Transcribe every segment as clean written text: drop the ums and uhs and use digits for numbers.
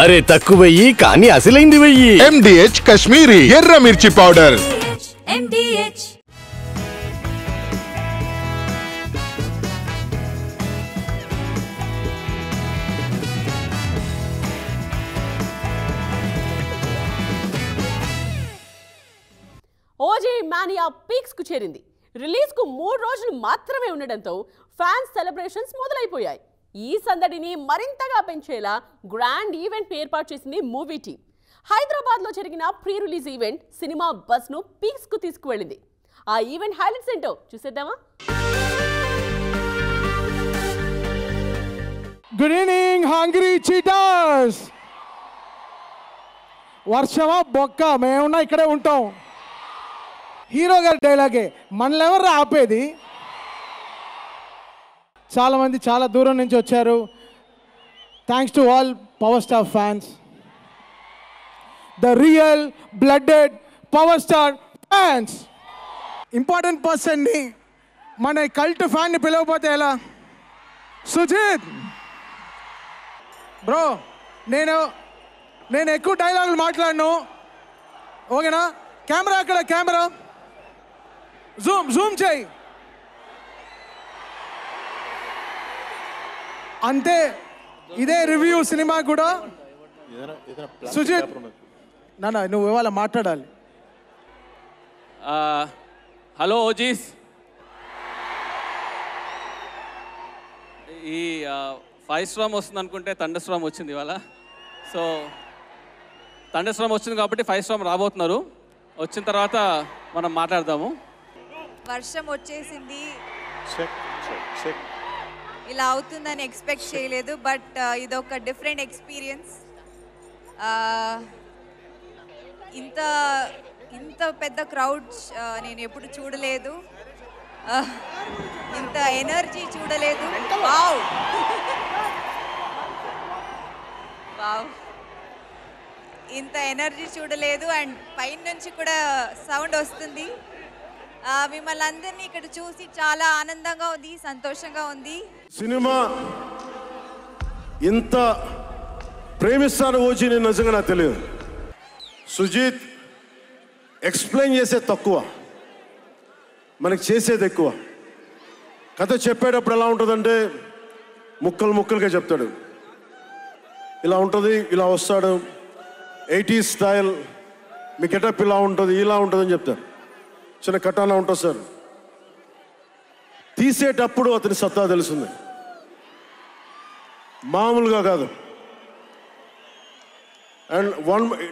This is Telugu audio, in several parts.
అరే తక్కువ వెయ్యి కానీ అసలైంది వెయ్యి. MDH కాశ్మీరీ ఎర్ర మిర్చి powder. MDH. OG mania peaks కు చేరింది. రిలీజ్ కు 3 రోజులు మాత్రమే ఉండడంతో ఫ్యాన్స్ సెలబ్రేషన్స్ మొదలైపోయాయి. ఈ సందడిని మరింతగా పెంచేలా గ్రాండ్ ఈవెంట్ ని ఏర్పాటు చేసింది మూవీ టీమ్. హైదరాబాద్ లో జరిగిన pre release event cinema buzz ను పీక్స్ కు తీసుకువెళ్ళింది. ఆ ఈవెంట్ హైలైట్స్ ఏంటో చూసేద్దామా? Good evening hungry cheaters. వర్షమా బొక్క మేమున్నా ఇక్కడే ఉంటాం. హీరో గారి డైలాగే మనల్ని ఎవరు ఆపేది. చాలామంది చాలా దూరం నుంచి వచ్చారు. Thanks to all power star fans, the real blooded power star fans. Important పర్సన్ని మన కల్ట్ ఫ్యాన్ని పిలవకపోతే ఎలా? సుజిత్ బ్రో, నేను ఎక్కువ డైలాగులు మాట్లాడను, ఓకేనా? కెమెరా అక్కడ, కెమెరా జూమ్ చేయి అంతే. ఇదే రివ్యూ సినిమా కూడా. సుజిత్ నాన్న నువ్వు ఇవాళ మాట్లాడాలి. హలో ఓజీస్, ఈ 5 స్టార్మ్ వస్తుంది అనుకుంటే థండర్ స్టార్మ్ వచ్చింది ఇవాళ. సో థండర్ స్టార్మ్ వచ్చింది కాబట్టి 5 స్టార్మ్ రాబోతున్నారు. వచ్చిన తర్వాత మనం మాట్లాడదాము. వర్షం వచ్చేసింది, ఇలా అవుతుందని ఎక్స్పెక్ట్ చేయలేదు. బట్ ఇదొక డిఫరెంట్ ఎక్స్పీరియన్స్. ఇంత పెద్ద క్రౌడ్ నేను ఎప్పుడు చూడలేదు, ఇంత ఎనర్జీ చూడలేదు. వావ్ వావ్, ఇంత ఎనర్జీ చూడలేదు. అండ్ పైన నుంచి కూడా సౌండ్ వస్తుంది. మిమ్మల్ని అందరినీ ఇక్కడ చూసి చాలా ఆనందంగా ఉంది, సంతోషంగా ఉంది. సినిమా ఇంత ప్రేమిస్తాను ఓజీ నేను నిజంగా నాకు తెలియదు. సుజిత్ ఎక్స్ప్లెయిన్ చేసేది తక్కువ, మనకి చేసేది ఎక్కువ. కథ చెప్పేటప్పుడు ఎలా ఉంటుందంటే ముక్కలు ముక్కలుగా చెప్తాడు. ఇలా ఉంటుంది, ఇలా వస్తాడు, 80s స్టైల్, మీ గెటప్ ఇలా ఉంటుంది, ఇలా ఉంటుందని చెప్తారు. చిన్న కటానా ఉంటుంది సార్. తీసేటప్పుడు అతని సత్తా తెలుస్తుంది, మామూలుగా కాదు. అండ్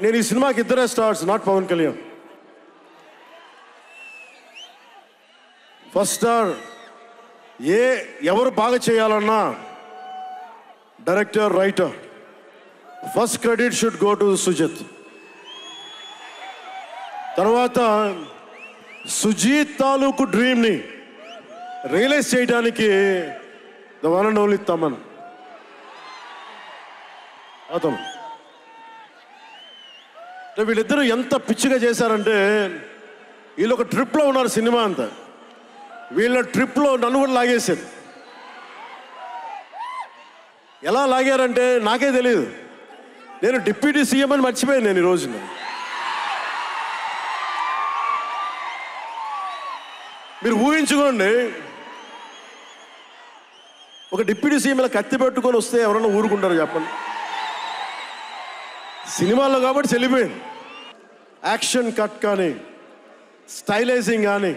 నేను ఈ సినిమాకి 2 stars, not Pawan Kalyan. First star ఎవరు బాగా చేయాలన్నా director, writer. First credit should go to Sujeeth. తర్వాత సుజిత్ తాలూకు డ్రీమ్ని రియలైజ్ చేయడానికి the one and only Thaman. అతను వీళ్ళిద్దరూ ఎంత పిచ్చిగా చేశారంటే, వీళ్ళు ఒక ట్రిప్లో ఉన్నారు సినిమా అంతా. వీళ్ళ ట్రిప్లో నన్ను కూడా లాగేశారు. ఎలా లాగారంటే నాకే తెలియదు. నేను డిప్యూటీ సీఎం అని మర్చిపోయాను నేను ఈ రోజున. మీరు ఊహించుకోండి, ఒక డిప్యూటీ సీఎం ఇలా కత్తి పెట్టుకొని వస్తే ఎవరన్నా ఊరుకుంటారు చెప్పండి? సినిమాల్లో కాబట్టి చెల్లిపోయింది. యాక్షన్ కట్ కానీ, స్టైలైజింగ్ కానీ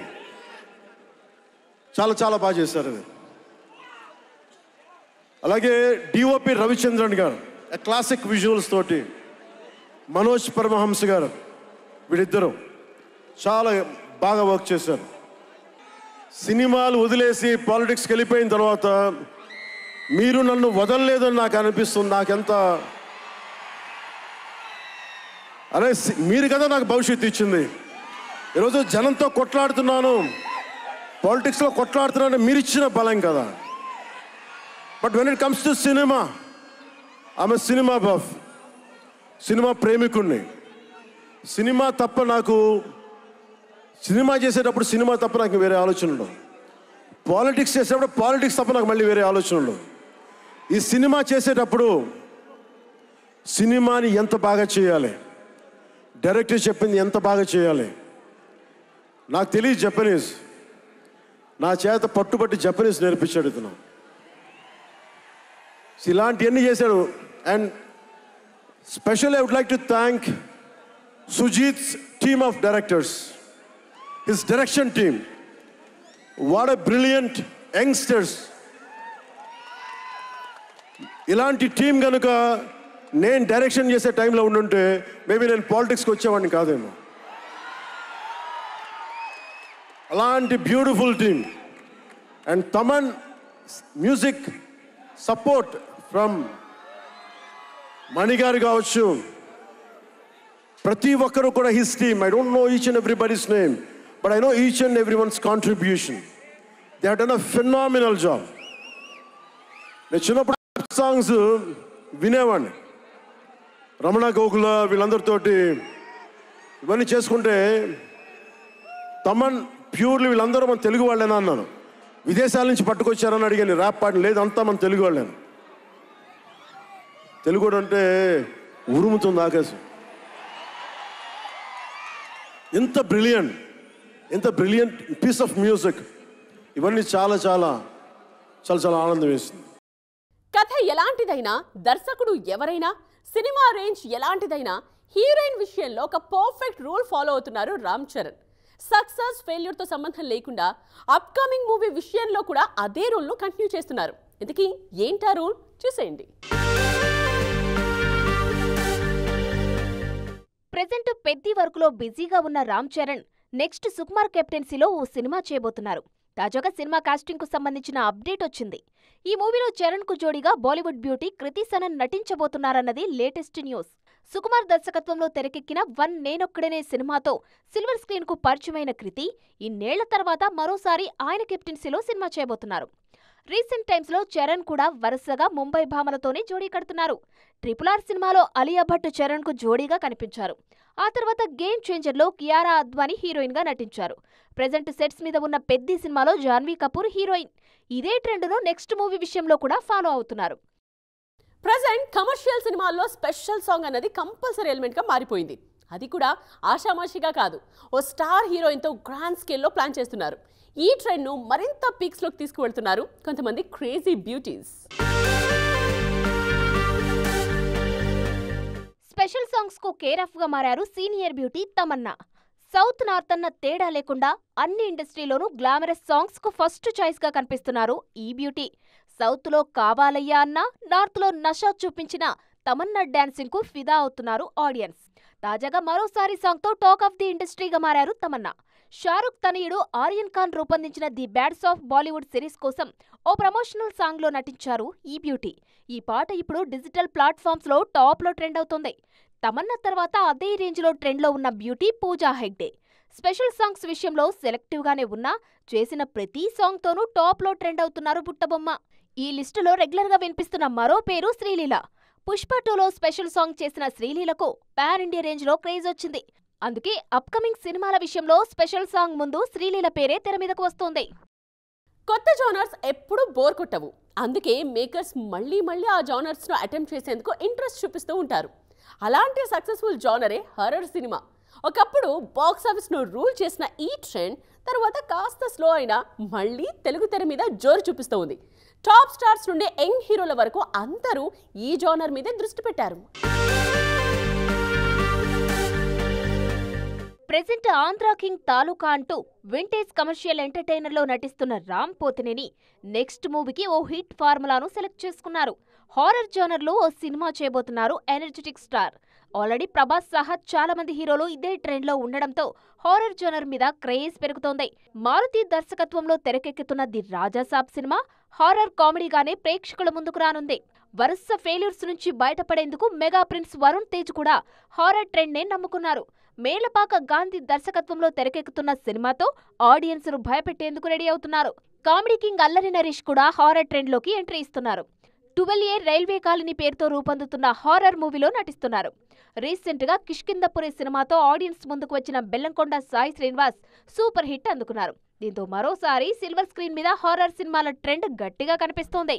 చాలా చాలా బాగా చేశారు అది. అలాగే డిఓపి రవిచంద్రన్ గారు క్లాసిక్ విజువల్స్ తోటి, మనోజ్ పరమహంస గారు, వీళ్ళిద్దరూ చాలా బాగా వర్క్ చేశారు. సినిమాలు వదిలేసి పాలిటిక్స్కి వెళ్ళిపోయిన తర్వాత మీరు నన్ను వదలలేదని నాకు అనిపిస్తుంది. నాకెంత అరే, మీరు కదా నాకు భవిష్యత్తు ఇచ్చింది. ఈరోజు జనంతో కొట్లాడుతున్నాను, పాలిటిక్స్లో కొట్లాడుతున్నాను, మీరు ఇచ్చిన బలం కదా. But when it comes to cinema, ఆమె సినిమా బఫ్, సినిమా ప్రేమికుణ్ణి. సినిమా తప్ప నాకు, సినిమా చేసేటప్పుడు సినిమా తప్ప నాకు వేరే ఆలోచన ఉండవు. పాలిటిక్స్ చేసేటప్పుడు పాలిటిక్స్ తప్ప నాకు మళ్ళీ వేరే ఆలోచన ఉండవు. ఈ సినిమా చేసేటప్పుడు సినిమాని ఎంత బాగా చేయాలి, డైరెక్టర్ చెప్పింది ఎంత బాగా చేయాలి. నాకు తెలియదు జపనీస్, నా చేత పట్టుబట్టి జపనీస్ నేర్పించాడు ఇతను. ఇలాంటివన్నీ చేశాడు. And special I would like to thank Sujeeth's team of directors, his direction team. What a brilliant youngsters. ఇలాంటి టీం కనుక నేను డైరెక్షన్ చేసే టైంలో ఉండుంటే మేబీ నేను పాలిటిక్స్కి వచ్చేవాడిని కాదేమో. అలాంటి beautiful team. And Thaman music support from మణిగారు కావచ్చు, ప్రతి ఒక్కరు కూడా his team. I don't know each and everybody's name, but I know each and every one's contribution. They have done a phenomenal job. నేను చిన్నప్పుడు సాంగ్స్ వినేవాడిని, రమణ గోకుల వీళ్ళందరితోటి ఇవన్నీ చేసుకుంటే. తమన్ ప్యూర్లీ వీళ్ళందరూ మన తెలుగు వాళ్ళేనా అన్నాను. విదేశాల నుంచి పట్టుకొచ్చారని అడిగాను. ర్యాప్ పాట లేదు, అంతా మన తెలుగు వాళ్ళేను. తెలుగు అంటే ఉరుముతుంది ఆకాశం. ఎంత బ్రిలియంట్ పీస్ ఆఫ్ మ్యూజిక్. ఇవన్నీ చాలా చాలా చాలా చాలా ఆనందం వేస్తుంది. కథ ఎలాంటిదైనా, దర్శకుడు ఎవరైనా, సినిమా రేంజ్ ఎలాంటిదైనా, హీరోయిన్ విషయంలో ఒక పర్ఫెక్ట్ రూల్ ఫాలో అవుతున్నారు రామ్ చరణ్. సక్సెస్ ఫెయిల్యూర్తో సంబంధం లేకుండా అప్కమింగ్ మూవీ విషయంలో కూడా అదే రూల్ను కంటిన్యూ చేస్తున్నారు. ఇంతకీ ఏంటా రూల్ చూసేయండి. ప్రెజెంట్ పెద్ది వర్క్లో బిజీగా ఉన్న రామ్ చరణ్ నెక్స్ట్ సుకుమార్ కెప్టెన్సీలో ఓ సినిమా చేయబోతున్నారు. తాజాగా సినిమా కాస్టింగ్ కు సంబంధించిన అప్డేట్ వచ్చింది. ఈ మూవీలో చరణ్ కు జోడీగా Bollywood beauty Kriti Sanon నటించబోతున్నారన్నది latest news. Sukumar దర్శకత్వంలో తెరకెక్కిన వన్ నేనొక్కడనే సినిమాతో సిల్వర్ స్క్రీన్ కు పరిచయమైన కృతి ఇన్నేళ్ల తర్వాత మరోసారి ఆయన కెప్టెన్సీలో సినిమా చేయబోతున్నారు. రీసెంట్ టైమ్స్ లో చరణ్ కూడా వరుసగా ముంబై భామలతోనే జోడీ కడుతున్నారు. RRR సినిమాలో అలియా భట్ చరణ్ కు జోడీగా కనిపించారు. ఆ తర్వాత గేమ్ చేంజర్ లో కియారా అద్వానీ హీరోయిన్ గా నటించారు. ప్రెజెంట్ సెట్స్ మీద ఉన్న పెద్ది సినిమాలో జాన్వీ కపూర్ హీరోయిన్. ఇదే ట్రెండ్ను నెక్స్ట్ మూవీ విషయంలో కూడా ఫాలో అవుతున్నారు. ప్రెజెంట్ కమర్షియల్ సినిమాల్లో స్పెషల్ సాంగ్ అన్నది కంపల్సరీ ఎలిమెంట్ గా మారిపోయింది. అది కూడా ఆషామాషిగా కాదు, ఓ స్టార్ హీరోయిన్తో గ్రాండ్ స్కేల్లో ప్లాన్ చేస్తున్నారు. ఈ ట్రెండ్ను మరింత పీక్స్లోకి తీసుకువెళ్తున్నారు కొంతమంది క్రేజీ బ్యూటీస్. స్పెషల్ సాంగ్స్ కు కేర్ ఆఫ్ గా మారారు senior beauty Tamannaah. South north అన్న తేడా లేకుండా అన్ని ఇండస్ట్రీలోనూ గ్లామరస్ సాంగ్స్ కు ఫస్ట్ చాయిస్ గా కనిపిస్తున్నారు ఈ బ్యూటీ. సౌత్ లో కావాలయ్యా అన్న, నార్త్ లో నషా చూపించిన తమన్నా డాన్సింగ్ కు ఫిదా అవుతున్నారు ఆడియన్స్. తాజాగా మరోసారి సాంగ్ తో టాక్ ఆఫ్ ది ఇండస్ట్రీగా మారారు తమన్నా. షారుఖ్ తనయుడు ఆర్యన్ ఖాన్ రూపొందించిన ది బ్యాడ్స్ ఆఫ్ బాలీవుడ్ సిరీస్ కోసం ఓ ప్రమోషనల్ సాంగ్ లో నటించారు ఈ బ్యూటీ. ఈ పాట ఇప్పుడు డిజిటల్ ప్లాట్ఫామ్స్ లో టాప్ లో ట్రెండ్ అవుతోంది. తమన్నా తర్వాత అదే రేంజ్ లో ట్రెండ్ లో ఉన్న beauty Pooja Hegde. Special songs విషయంలో సెలెక్టివ్ గానే ఉన్నా చేసిన ప్రతి సాంగ్ తోనూ టాప్ లో ట్రెండ్ అవుతున్నారు బుట్టబొమ్మ. ఈ లిస్టులో రెగ్యులర్ గా వినిపిస్తున్న మరో పేరు శ్రీలీల. పుష్ప 2లో స్పెషల్ సాంగ్ చేసిన శ్రీలీలకు పాన్ ఇండియా రేంజ్ లో క్రేజ్ వచ్చింది. అందుకే అప్కమింగ్ సినిమాల విషయంలో స్పెషల్ సాంగ్ ముందు శ్రీలీల పేరే తెర మీదకు వస్తోంది. కొత్త జానర్స్ ఎప్పుడూ బోర్ కొట్టవు. అందుకే మేకర్స్ మళ్ళీ ఆ జానర్స్ ను అటెంప్ట్ చేసేందుకు ఇంట్రెస్ట్ చూపిస్తూ ఉంటారు. అలాంటి సక్సెస్ఫుల్ జానరే హర్రర్ సినిమా. ఒకప్పుడు బాక్స్ ఆఫీస్ ను రూల్ చేసిన ఈ ట్రెండ్ తర్వాత కాస్త స్లో అయినా మళ్ళీ తెలుగు తెర మీద జోరు చూపిస్తూ ఉంది. టాప్ స్టార్స్ నుండి యంగ్ హీరోల వరకు అందరూ ఈ జానర్ మీదే దృష్టి పెట్టారు. ప్రెజెంట్ ఆంధ్రా కింగ్ తాలూకా అంటూ వింటేజ్ కమర్షియల్ ఎంటర్టైనర్ లో నటిస్తున్న రామ్ పోతినేని నెక్స్ట్ మూవీకి ఓ హిట్ ఫార్ములాను సెలెక్ట్ చేసుకున్నారు. హారర్ జానర్ లో ఓ సినిమా చేయబోతున్నారు ఎనర్జెటిక్ స్టార్. ఆల్రెడీ ప్రభాస్ సహా చాలా మంది హీరోలు ఇదే ట్రెండ్ లో ఉండడంతో హారర్ జానర్ మీద క్రేజ్ పెరుగుతోంది. మారుతి దర్శకత్వంలో తెరకెక్కుతున్న ది రాజాసాబ్ సినిమా హారర్ కామెడీగానే ప్రేక్షకుల ముందుకు రానుంది. వరుస ఫెయిల్యూర్స్ నుంచి బయటపడేందుకు మెగా ప్రిన్స్ వరుణ్ తేజ్ కూడా హారర్ ట్రెండ్ నే నమ్ముకున్నారు. మేళ్లపాక గాంధీ దర్శకత్వంలో తెరకెక్కుతున్న సినిమాతో ఆడియన్స్ ను భయపెట్టేందుకు రెడీ అవుతున్నారు. కామెడీ కింగ్ అల్లరి నరేష్ కూడా హారర్ ట్రెండ్ లోకి ఎంట్రీ ఇస్తున్నారు. 12A రైల్వే కాలనీ పేరుతో రూపొందుతున్న హారర్ మూవీలో నటిస్తున్నారు. రీసెంట్ గా కిష్కిందపురి సినిమాతో ఆడియన్స్ ముందుకు వచ్చిన బెల్లంకొండ సాయి శ్రీనివాస్ సూపర్ హిట్ అందుకున్నారు. దీంతో మరోసారి సిల్వర్ స్క్రీన్ మీద హారర్ సినిమాల ట్రెండ్ గట్టిగా కనిపిస్తోంది.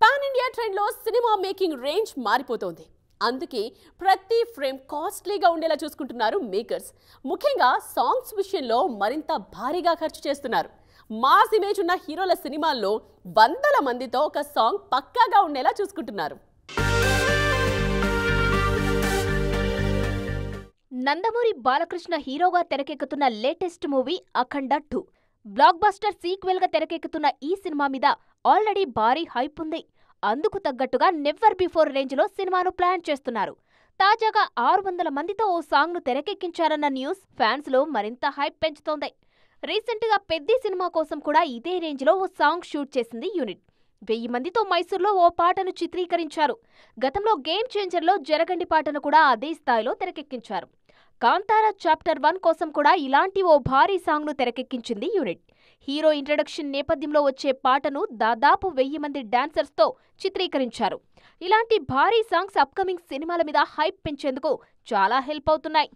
పాన్ ఇండియా ట్రెండ్ లో సినిమా మేకింగ్ రేంజ్ మారిపోతోంది. అందుకే ప్రతి ఫ్రేమ్ కాస్ట్లీగా ఉండేలా చూసుకుంటున్నారు మేకర్స్. ముఖ్యంగా సాంగ్స్ విషయంలో మరింత భారీగా ఖర్చు చేస్తున్నారు. మాస్ ఇమేజ్ ఉన్న హీరోల సినిమాల్లో వందల మందితో ఒక సాంగ్ పక్కాగా ఉండేలా చూసుకుంటున్నారు. నందమూరి బాలకృష్ణ హీరోగా తెరకెక్కుతున్న లేటెస్ట్ మూవీ అఖండ 2. బ్లాక్ బస్టర్ సీక్వెల్ గా తెరకెక్కుతున్న ఈ సినిమా మీద ఆల్రెడీ భారీ హైప్ ఉంది. అందుకు తగ్గట్టుగా నెవర్ బిఫోర్ రేంజ్ లో సినిమాను ప్లాన్ చేస్తున్నారు. తాజాగా 600 మందితో ఓ సాంగ్ ను తెరకెక్కించారన్న న్యూస్ ఫ్యాన్స్ లో మరింత హైప్ పెంచుతోంది. రీసెంట్ గా పెద్ది సినిమా కోసం కూడా ఇదే రేంజ్ లో ఓ సాంగ్ షూట్ చేసింది యూనిట్. 1000 మందితో మైసూర్లో ఓ పాటను చిత్రీకరించారు. గతంలో గేమ్ చేంజర్ లో జరగండి పాటను కూడా అదే స్థాయిలో తెరకెక్కించారు. కాంతారా చాప్టర్ 1 కోసం కూడా ఇలాంటి ఓ భారీ సాంగ్ ను తెరకెక్కించింది యూనిట్. హీరో ఇంట్రడక్షన్ నేపథ్యంలో వచ్చే పాటను దాదాపు 1000 మంది డాన్సర్స్ తో చిత్రీకరించారు. ఇలాంటి భారీ సాంగ్స్ అప్కమింగ్ సినిమాల మీద హైప్ పెంచేందుకు చాలా హెల్ప్ అవుతున్నాయి.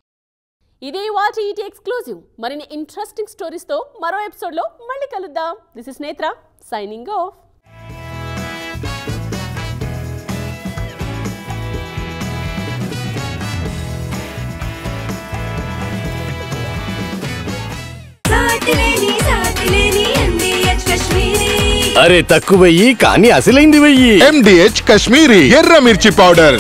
ఇదే వాటి ఈటీ ఎక్స్క్లూజివ్. మరిన్ని ఇంట్రెస్టింగ్ స్టోరీస్ తో మరో ఎపిసోడ్ లో మళ్ళీ కలుద్దాం. దిస్ ఇస్ నేత్ర సైనింగ్ ఆఫ్. అరే తక్కువయ్యి కానీ అసలైంది వెయ్యి. MDH కాశ్మీరీ ఎర్ర మిర్చి పౌడర్.